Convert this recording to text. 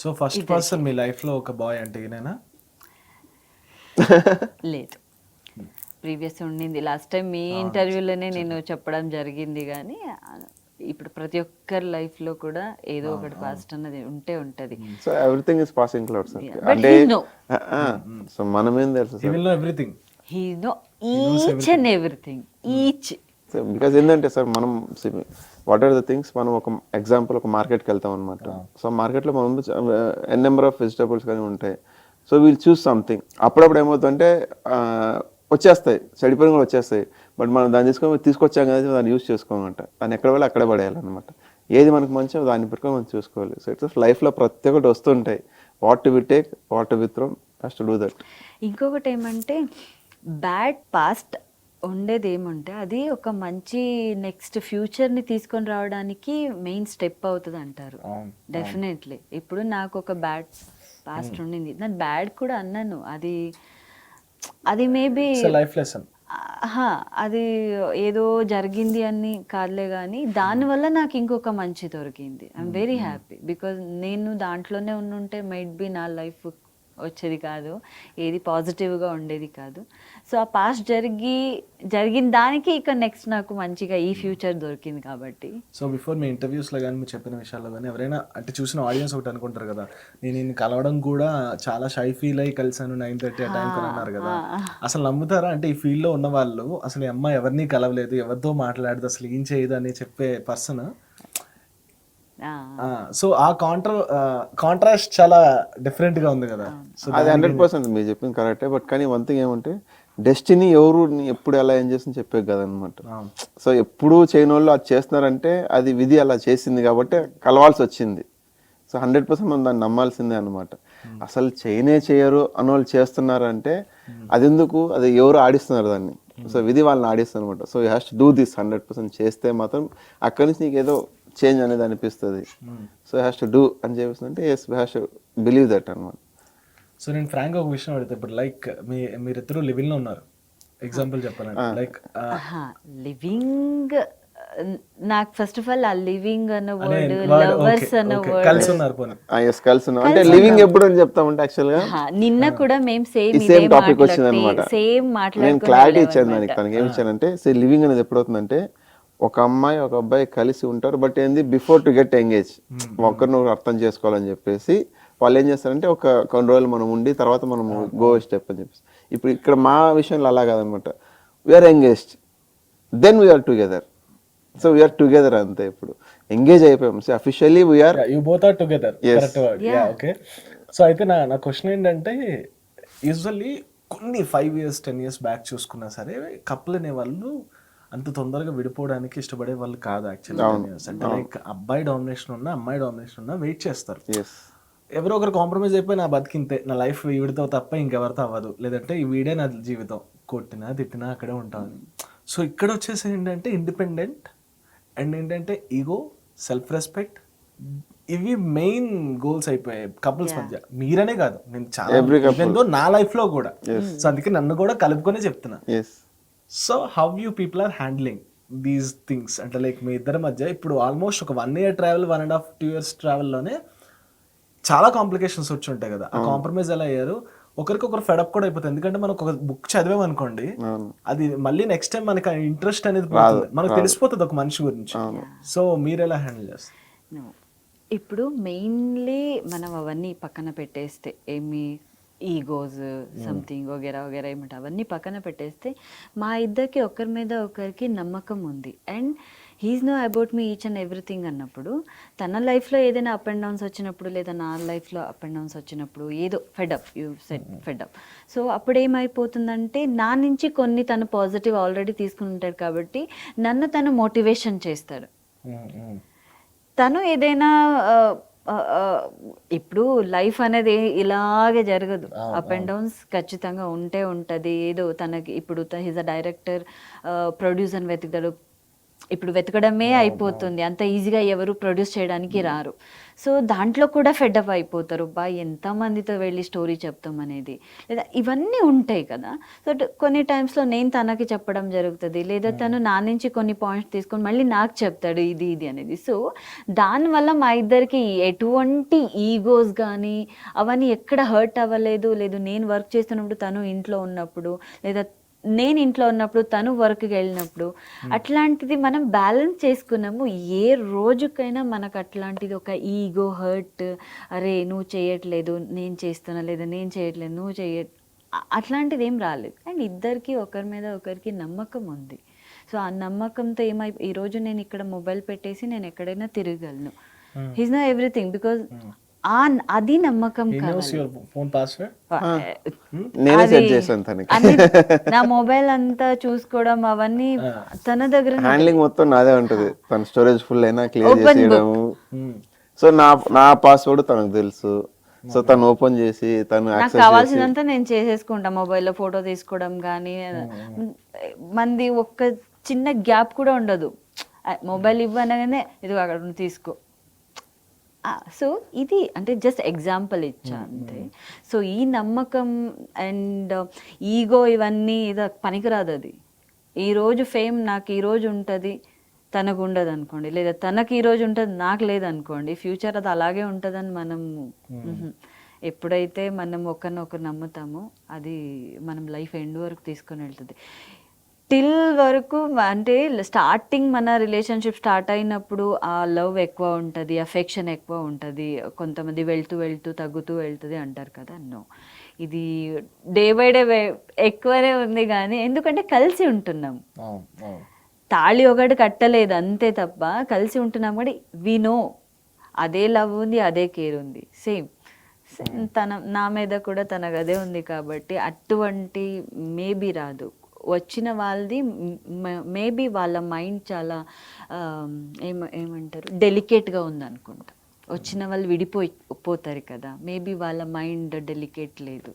So first person మీ లైఫ్లో ఒక bye అంటే ఈయనేనా? లేదు, ప్రీవియస్ ఉండింది. లాస్ట్ టైం మీ ఇంటర్వ్యూలోనే నేను చెప్పడం జరిగింది. కానీ ఇప్పుడు ప్రతి ఒక్కరి లైఫ్లో కూడా ఏదో ఒకటి పాస్ట్ అన్నది ఉంటే ఉంటది. So everything is passing clouds But అంటే he know. సో మనమేం తెలుసు he will know everything. He know each and everything. Each. Because ఏంటంటే సార్ మనం వాట్ ఆర్ ద థింగ్స్, మనం ఒక ఎగ్జాంపుల్ ఒక మార్కెట్కి వెళ్తాం అనమాట. సో మార్కెట్లో మనం ఎన్ నెంబర్ ఆఫ్ వెజిటబుల్స్ కానీ ఉంటాయి. సో వీల్ చూస్ సంథింగ్. అప్పుడప్పుడు ఏమవుతుందంటే వచ్చేస్తాయి, చెడిపోయిన కూడా వచ్చేస్తాయి. బట్ మనం దాన్ని తీసుకొచ్చాం కదా, దాన్ని యూస్ చేసుకోమంట. దాన్ని ఎక్కడ వెళ్ళి అక్కడే పడేయాలన్నమాట. ఏది మనకు మంచిగా దాన్ని పెట్టుకొని మనం చూసుకోవాలి. సో ఇట్స్ లైఫ్లో ప్రతి ఒక్కటి వస్తుంటాయి. What to we take, what to we throw, has to do that. ఇంకొకటి ఏమంటే బ్యాడ్ పాస్ట్ ఉండేది ఏమంటే అది ఒక మంచి నెక్స్ట్ ఫ్యూచర్ని తీసుకొని రావడానికి మెయిన్ స్టెప్ అవుతుంది అంటారు. డెఫినెట్లీ. ఇప్పుడు నాకు ఒక బ్యాడ్ పాస్ట్ ఉండింది, నేను బ్యాడ్ కూడా అన్నాను. అది మేబీ లైఫ్ లెసన్. అది ఏదో జరిగింది అని కాదులే, కానీ దానివల్ల నాకు ఇంకొక మంచి దొరికింది. I'm very happy. బికాజ్ నేను దాంట్లోనే ఉంటే మైట్ బి నా లైఫ్ వచ్చేది కాదు, ఏది పాజిటివ్గా ఉండేది కాదు. సో ఆ పాస్ట్ జరిగిన దానికి ఇక నెక్స్ట్ నాకు మంచిగా ఈ ఫ్యూచర్ దొరికింది కాబట్టి. సో బిఫోర్ మీ ఇంటర్వ్యూస్లో కానీ మీరు చెప్పిన విషయాల్లో కానీ ఎవరైనా అంటే చూసిన ఆడియన్స్ ఒకటి అనుకుంటారు కదా, నేను కలవడం కూడా చాలా షై ఫీల్ అయ్యి కలిసాను 9:30 ఆ టైంకి అన్నారు కదా, అసలు నమ్ముతారా? అంటే ఈ ఫీల్డ్లో ఉన్న వాళ్ళు అసలు ఈ అమ్మాయి ఎవరిని కలవలేదు, ఎవరితో మాట్లాడదు, అసలు ఏం చేయదు అని చెప్పే పర్సన్. సో ఆ కాంట్రాస్ట్ చాలా డిఫరెంట్ గా ఉంది కదా. సో అది 100% మీరు చెప్పింది కరెక్టే. బట్ కానీ వన్ థింగ్ ఏమంటే డెస్టినీ ఎవరు ఎప్పుడు ఎలా ఏం చేసింది చెప్పే కదనమాట. సో ఎప్పుడు చేయని వాళ్ళు అది చేస్తున్నారంటే అది విధి అలా చేసింది కాబట్టి కలవాల్సి వచ్చింది. సో 100% మనం దాన్ని నమ్మాల్సిందే అనమాట. అసలు చేయరు అని వాళ్ళు చేస్తున్నారంటే అది ఎందుకు, అది ఎవరు ఆడిస్తున్నారు దాన్ని. సో విధి వాళ్ళని ఆడిస్తుంది అనమాట. So you has to do this 100% చేస్తే మాత్రం అక్కడి నుంచి నీకు ఏదో చేంజ్ అనేది అనిపిస్తుంది. సో హ్యాస్ టు డూ అని చెప్పేసి as we has to believe that అనమాట. సో నేను ఫ్రాంక్ ఒక విషయం అడిగితే, ఇప్పుడు లైక్ మీరిద్దరు లివింగ్ లో ఉన్నారు, ఎగ్జాంపుల్ చెప్పాలంటే లైక్ లివింగ్, నాకు ఫస్ట్ ఆఫ్ ఆల్ ఆ లివింగ్ అన్న వర్డ్, లవర్స్ అన్న వర్డ్, కలిసి ఉన్నారు పోనీ. ఎస్ కలిసి ఉన్నాం అంటే లివింగ్ ఎప్పుడు అని చెప్తామంటే యాక్చువల్ గా నిన్న కూడా మేము సేమ్ టాపిక్ వచ్చింది అనమాట. సేమ్ నేను క్లారిటీ ఇచ్చాను దానికి. తనకి ఏమి ఇచ్చానంటే లివింగ్ అనేది ఎప్పుడు అవుతుందంటే ఒక అమ్మాయి ఒక అబ్బాయి కలిసి ఉంటారు. బట్ ఏంది బిఫోర్ టు గెట్ ఎంగేజ్ ఒకరినొకరు అర్థం చేసుకోవాలని చెప్పేసి వాళ్ళు ఏం చేస్తారంటే ఒక కొన్ని రోజులు మనం ఉండి తర్వాత మనం గో స్టెప్ అని చెప్పేసి. ఇప్పుడు ఇక్కడ మా విషయంలో అలా కాదనమాట. We're engaged, then we're together. So we're together అంతే. ఇప్పుడు ఎంగేజ్ అయిపోయాం. So officially we're you both are together. Correct word. Yeah okay. So అయితే నా క్వశ్చన్ ఏంటంటే, యూజువల్లీ కొన్ని 5 years 10 years బ్యాక్ చూసుకున్నా సరే కపుల్ అనే వాళ్ళు అంత తొందరగా విడిపోవడానికి ఇష్టపడే వాళ్ళు కాదు యాక్చువల్లీ. అంటే లైక్ అబ్బాయి డామినేషన్ ఉన్నా అమ్మాయి డామినేషన్ ఉన్నా వెయిట్ చేస్తారు. ఎవరో ఒకరు కాంప్రమైజ్ అయిపోయి నా బతికింతే, నా లైఫ్ వీడితో తప్ప ఇంకెవరితో అవ్వదు, లేదంటే ఈ వీడే నా జీవితం, కొట్టినా తిట్టినా అక్కడే ఉంటాను. సో ఇక్కడ వచ్చేసి ఏంటంటే ఇండిపెండెంట్ అండ్ ఏంటంటే ఈగో, సెల్ఫ్ రెస్పెక్ట్, ఇవి మెయిన్ గోల్స్ అయిపోయాయి కపుల్స్ మధ్య. మీరనే కాదు, నేను చాలా నా లైఫ్ లో కూడా. సో అందుకే నన్ను కూడా కలుపుకొనే చెప్తున్నా. So how you people are handling these things? అంటే లైక్ మీ ఇద్దరి మధ్య ఇప్పుడు ఆల్మోస్ట్ ఒక 1 year ట్రావెల్, 1.5 2 years ట్రావెల్లోనే చాలా కాంప్లికేషన్స్ వచ్చి ఉంటాయి కదా. ఆ కాంప్రమైజ్ ఎలా అయ్యారు? ఒకరికొకరు ఫెడప్ కూడా అయిపోతుంది. ఎందుకంటే మనం ఒక బుక్ చదివామనుకోండి, అది మళ్ళీ నెక్స్ట్ టైం మనకి ఇంట్రెస్ట్ అనేది పోతుంది, మనకు తెలిసిపోతుంది ఒక మనిషి గురించి. సో మీరు ఎలా హ్యాండిల్ చేస్తారు? ఇప్పుడు మెయిన్లీ మనం అవన్నీ పక్కన పెట్టేస్తే, ఏమి ఈగోస్ సంథింగ్ వగేరా వగేరా ఏమంటే అవన్నీ పక్కన పెట్టేస్తే, మా ఇద్దరికి ఒకరి మీద ఒకరికి నమ్మకం ఉంది. And he's know about me each and everything అన్నప్పుడు, తన లైఫ్లో ఏదైనా అప్ అండ్ డౌన్స్ వచ్చినప్పుడు, లేదా నా లైఫ్లో అప్ అండ్ డౌన్స్ వచ్చినప్పుడు, ఏదో fed up, you said fed up. So అప్పుడు ఏమైపోతుందంటే నా నుంచి కొన్ని తను పాజిటివ్ ఆల్రెడీ తీసుకుని ఉంటాడు కాబట్టి నన్ను తను మోటివేషన్ చేస్తాడు. తను ఏదైనా ఇప్పుడు లైఫ్ అనేది ఇలాగే జరగదు, అప్ అండ్ డౌన్స్ ఖచ్చితంగా ఉంటే ఉంటుంది. ఏదో తనకి ఇప్పుడు హిజ్ అ డైరెక్టర్, ప్రొడ్యూసర్ వెతుకుతాడు, ఇప్పుడు వెతకడమే అయిపోతుంది, అంత ఈజీగా ఎవరు ప్రొడ్యూస్ చేయడానికి రారు. సో దాంట్లో కూడా ఫెడ్అప్ అయిపోతారు, బా ఎంతమందితో వెళ్ళి స్టోరీ చెప్తాం అనేది, లేదా ఇవన్నీ ఉంటాయి కదా. సో కొన్ని టైమ్స్లో నేను తనకి చెప్పడం జరుగుతుంది, లేదా తను నా నుంచి కొన్ని పాయింట్స్ తీసుకొని మళ్ళీ నాకు చెప్తాడు ఇది ఇది అనేది. సో దానివల్ల మా ఇద్దరికి ఎటువంటి ఈగోస్ కానీ అవన్నీ ఎక్కడ హర్ట్ అవ్వలేదు. లేదు నేను వర్క్ చేస్తున్నప్పుడు తను ఇంట్లో ఉన్నప్పుడు, లేదా నేను ఇంట్లో ఉన్నప్పుడు తను వర్క్కి వెళ్ళినప్పుడు, అట్లాంటిది మనం బ్యాలెన్స్ చేసుకున్నాము. ఏ రోజుకైనా మనకు అట్లాంటిది ఒక ఈగో హర్ట్, అరే నువ్వు చేయట్లేదు నేను చేస్తున్నా, లేదా నేను చేయట్లేదు నువ్వు అట్లాంటిది ఏం రాలేదు. అండ్ ఇద్దరికి ఒకరి మీద ఒకరికి నమ్మకం ఉంది. సో ఆ నమ్మకంతో ఈరోజు నేను ఇక్కడ మొబైల్ పెట్టేసి నేను ఎక్కడైనా తిరగలను. హీస్ నో ఎవ్రీథింగ్ బికాజ్ అది నమ్మకం కావాలి. ఫోన్ పాస్వర్డ్ నేనే సెట్ చేశాను తనకి. నా మొబైల్ అంతా చూసుకోవడం అవన్నీ తన దగ్గర, హ్యాండ్లింగ్ మొత్తం నాదే ఉంటది. తన స్టోరేజ్ ఫుల్ అయినా క్లియర్ చేసేయడము. సో నా పాస్వర్డ్ తనకు తెలుసు. సో తను ఓపెన్ చేసి తను నాకు కావాల్సినంత నేను చేసేసుకుంటా. మొబైల్లో ఫోటో తీసుకోవడం కానీ మంది ఒక్క చిన్న గ్యాప్ కూడా ఉండదు. మొబైల్ ఇవ్వనగానే ఇది అక్కడ తీసుకో. సో ఇది అంటే జస్ట్ ఎగ్జాంపుల్ ఇచ్చా అంతే. సో ఈ నమ్మకం అండ్ ఈగో ఇవన్నీ ఇది పనికిరాదు. అది ఈరోజు ఫేమ్ నాకు ఈరోజు ఉంటుంది, తనకు ఉండదు అనుకోండి, లేదా తనకు ఈరోజు ఉంటుంది నాకు లేదనుకోండి, ఫ్యూచర్ అది అలాగే ఉంటుందని మనం ఎప్పుడైతే మనం ఒకరినొకరు నమ్ముతామో అది మనం లైఫ్ ఎండ్ వరకు తీసుకొని వెళ్తుంది. టిల్ వరకు అంటే స్టార్టింగ్ మన రిలేషన్షిప్ స్టార్ట్ అయినప్పుడు ఆ లవ్ ఎక్కువ ఉంటుంది, అఫెక్షన్ ఎక్కువ ఉంటుంది. కొంతమంది వెళ్తూ వెళ్తూ తగ్గుతూ వెళ్తుంది అంటారు కదా. నో, ఇది డే బై డే ఎక్కువనే ఉంది. కానీ ఎందుకంటే కలిసి ఉంటున్నాం, తాళి ఒకటి కట్టలేదు అంతే తప్ప కలిసి ఉంటున్నాం కూడా. వి నో అదే లవ్ ఉంది, అదే కేర్ ఉంది. సేమ్ నా మీద కూడా తనకు అదే ఉంది. కాబట్టి అటువంటి మేబీ రాదు. వచ్చిన వాళ్ళది మేబీ వాళ్ళ మైండ్ చాలా ఏమంటారు డెలికేట్గా ఉందనుకుంటా. వచ్చిన వాళ్ళు పోతారు కదా, మేబీ వాళ్ళ మైండ్ డెలికేట్ లేదు.